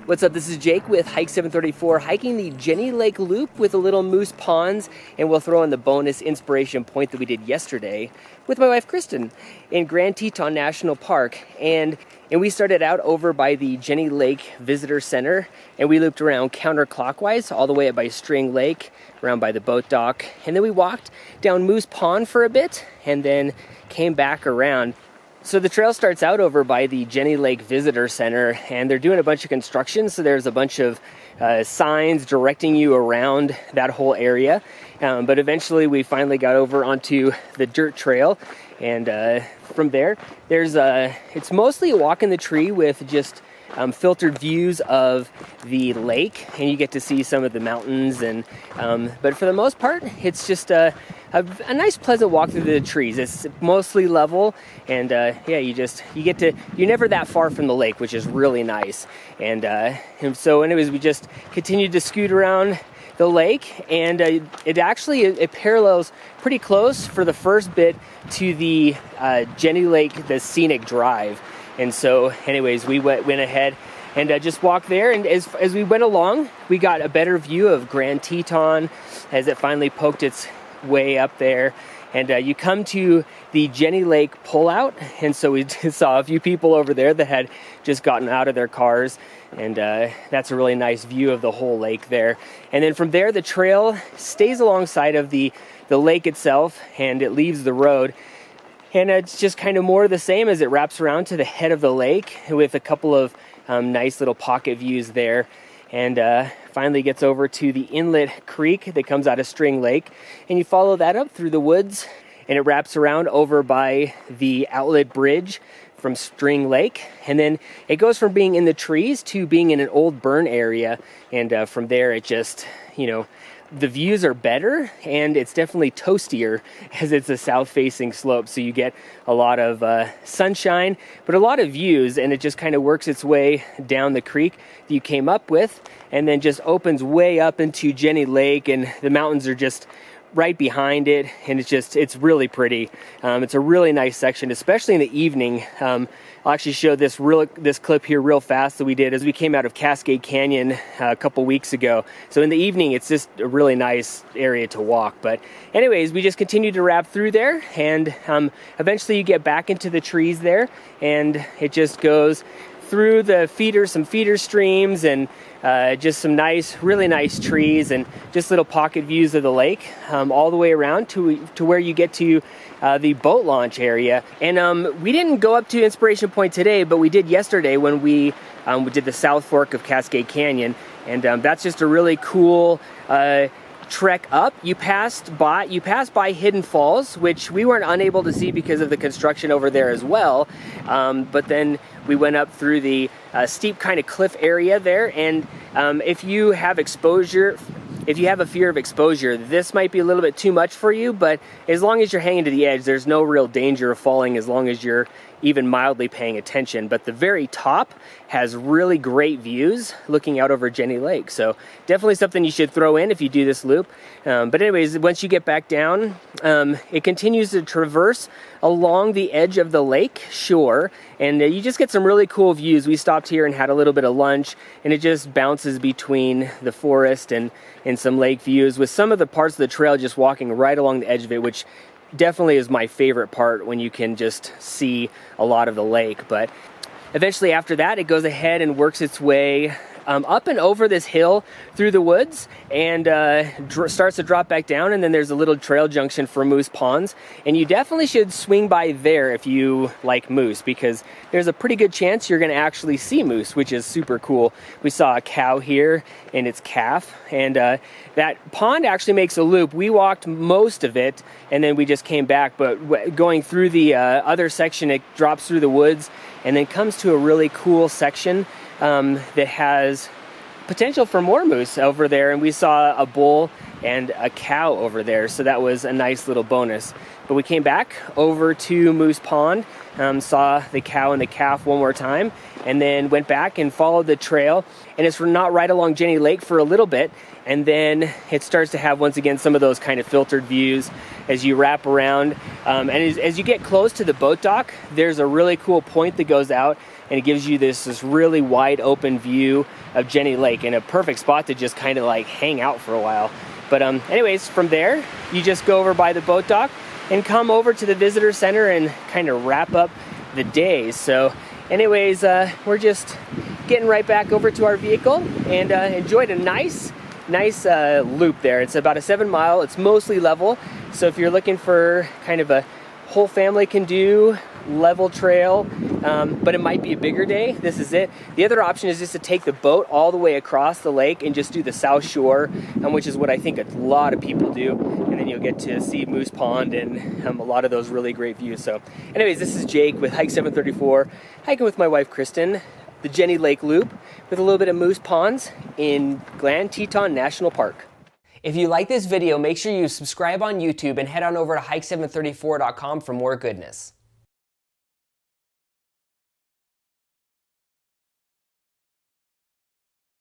What's up? This is Jake with Hike 734, hiking the Jenny Lake Loop with a little moose ponds, and we'll throw in the bonus inspiration point that we did yesterday with my wife Kristen in Grand Teton National Park. And we started out over by the Jenny Lake Visitor Center, and we looped around counterclockwise all the way up by String Lake, around by the boat dock, and then we walked down Moose Pond for a bit, and then came back around. So the trail starts out over by the Jenny Lake Visitor Center, and they're doing a bunch of construction, so there's a bunch of signs directing you around that whole area. But eventually we finally got over onto the dirt trail, and from there, it's mostly a walk in the tree with just filtered views of the lake, and you get to see some of the mountains. And but for the most part, it's just a nice, pleasant walk through the trees. It's mostly level, and you're never that far from the lake, which is really nice. And so, anyways, we just continued to scoot around the lake, and it parallels pretty close for the first bit to the Jenny Lake, the scenic drive. And so, anyways, we went ahead and just walked there. And as we went along, we got a better view of Grand Teton as it finally poked its way up there. And you come to the Jenny Lake pullout, and so we saw a few people over there that had just gotten out of their cars, and that's a really nice view of the whole lake there. And then from there, the trail stays alongside of the lake itself, and it leaves the road. And it's just kind of more of the same as it wraps around to the head of the lake with a couple of nice little pocket views there. And finally gets over to the inlet creek that comes out of String Lake. And you follow that up through the woods, and it wraps around over by the outlet bridge from String Lake. And then it goes from being in the trees to being in an old burn area. And from there, it just, the views are better, and it's definitely toastier as it's a south-facing slope. So you get a lot of sunshine, but a lot of views, and it just kind of works its way down the creek that you came up with, and then just opens way up into Jenny Lake, and the mountains are just right behind it, and it's really pretty. It's a really nice section, especially in the evening. I'll actually show this clip here real fast that we did as we came out of Cascade Canyon a couple weeks ago. So in the evening, it's just a really nice area to walk. But anyways, we just continued to wrap through there, and eventually you get back into the trees there, and it just goes through some feeder streams, and just some really nice trees, and just little pocket views of the lake all the way around to where you get to the boat launch area. And we didn't go up to Inspiration Point today, but we did yesterday when we did the South Fork of Cascade Canyon, and that's just a really cool trek up. You pass by Hidden Falls, which we weren't unable to see because of the construction over there as well. But then we went up through the steep kind of cliff area there, and if you have a fear of exposure, this might be a little bit too much for you, but as long as you're hanging to the edge, there's no real danger of falling as long as you're even mildly paying attention. But the very top has really great views looking out over Jenny Lake, so definitely something you should throw in if you do this loop. But anyways, once you get back down, it continues to traverse along the edge of the lake shore, and you just get some really cool views. We stopped here and had a little bit of lunch, and it just bounces between the forest and some lake views, with some of the parts of the trail just walking right along the edge of it, which definitely is my favorite part, when you can just see a lot of the lake. But eventually after that, it goes ahead and works its way up and over this hill through the woods, and starts to drop back down, and then there's a little trail junction for Moose Ponds, and you definitely should swing by there if you like moose, because there's a pretty good chance you're going to actually see moose, which is super cool. We saw a cow here and its calf, and that pond actually makes a loop. We walked most of it, and then we just came back, but going through the other section, it drops through the woods and then comes to a really cool section that has potential for more moose over there, and we saw a bull and a cow over there, so that was a nice little bonus. But we came back over to Moose Pond, saw the cow and the calf one more time, and then went back and followed the trail, and it's not right along Jenny Lake for a little bit, and then it starts to have once again some of those kind of filtered views as you wrap around, and as you get close to the boat dock, there's a really cool point that goes out and it gives you this really wide open view of Jenny Lake, and a perfect spot to just kind of like hang out for a while. But anyways, from there, you just go over by the boat dock and come over to the visitor center and kind of wrap up the day. So anyways, we're just getting right back over to our vehicle and enjoyed a nice loop there. It's about a 7 mile. It's mostly level. So if you're looking for kind of a whole family can do level trail, but it might be a bigger day, this is it. The other option is just to take the boat all the way across the lake and just do the south shore, which is what I think a lot of people do. And then you'll get to see Moose Pond and a lot of those really great views. So anyways, this is Jake with Hike 734, hiking with my wife Kristen, the Jenny Lake Loop with a little bit of Moose Ponds in Grand Teton National Park. If you like this video, make sure you subscribe on YouTube and head on over to hike734.com for more goodness.